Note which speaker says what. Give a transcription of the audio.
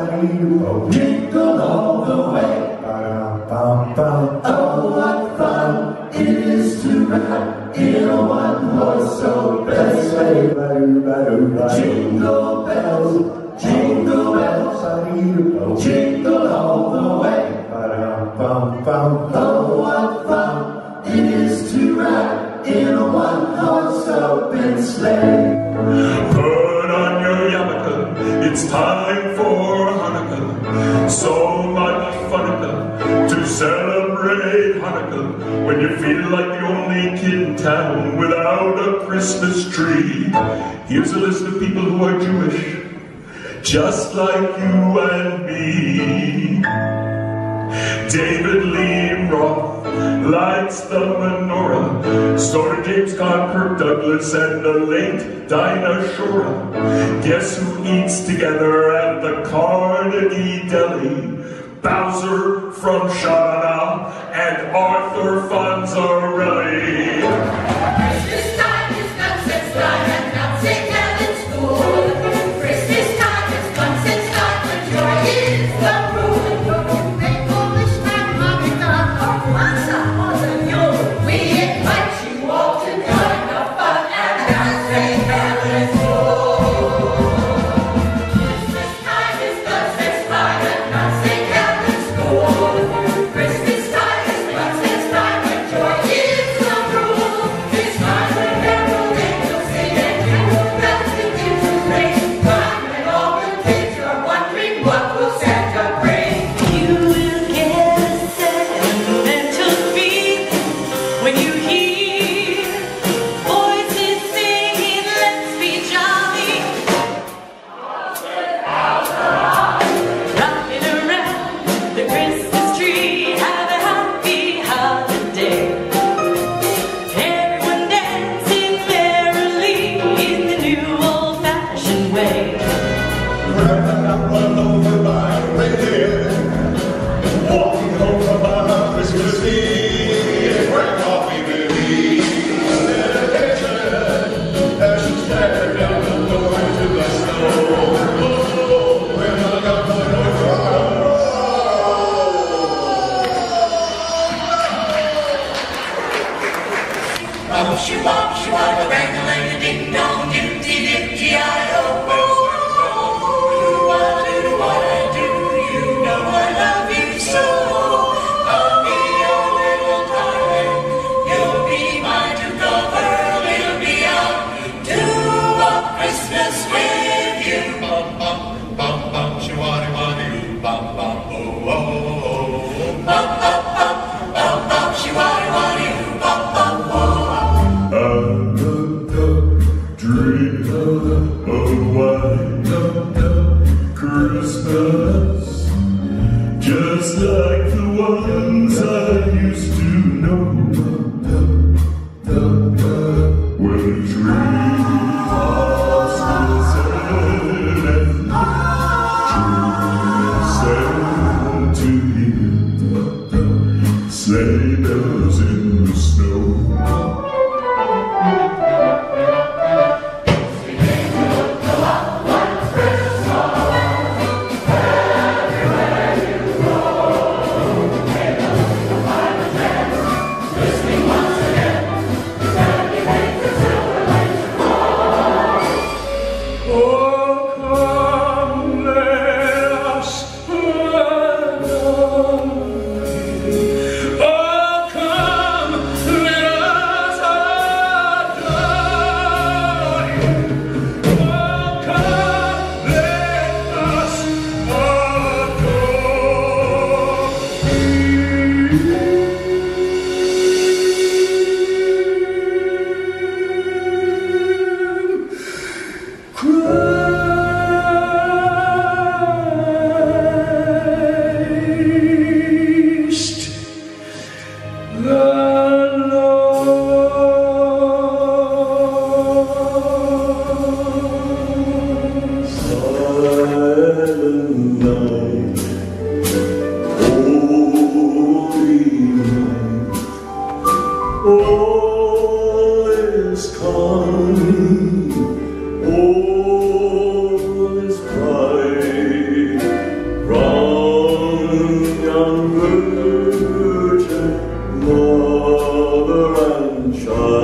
Speaker 1: Jingle all the way. Oh, what fun it is to ride in a one-horse open sleigh. Jingle bells, jingle bells, jingle all the way. Oh, what fun it is to ride in a one-horse open sleigh.
Speaker 2: Put on your yarmulke, it's time for Hanukkah. So much funica to celebrate Hanukkah. When you feel like the only kid in town without a Christmas tree. Here's a list of people who are Jewish, just like you and me. David Lee Roth lights the menorah. So did James Cobb, Kirk Douglas, and the late Dinah Shore. Guess who eats together at the Carnegie Deli? Bowzer from Shabana and Arthur Fonzarelli.
Speaker 3: Christmas time is nonsense time and nuts in heaven school. Christmas time is nonsense time when joy is the rule. Make Polish time, Hanukkah, or Kwanzaa, or the Yule. We invite you all to join the fun and nuts in heaven school. Christmas time is nonsense time and nuts in heaven school. Christmas time is nonsense time when joy is the rule. It's time when carol angels sing and jingle bells begin to ring. Time when all the kids are wondering what will Santa bring.
Speaker 4: You will get a sentimental feeling when you hear voices singing, let's be jolly. Rocking around the Christmas tree, have a happy holiday. Everyone dancing merrily in the new old-fashioned way.
Speaker 1: Run over by reindeer, walking home from our Christmas Eve. Grab coffee with me, as she stared down the door into the snow. Oh, when I got my nose
Speaker 3: Bop, shoo-wop, rang-a-lang-a-ding-dong, doo-dee-doo-dee-I-O. Do-do-what I do, you know I love you so. I'll be your little
Speaker 1: sunshine.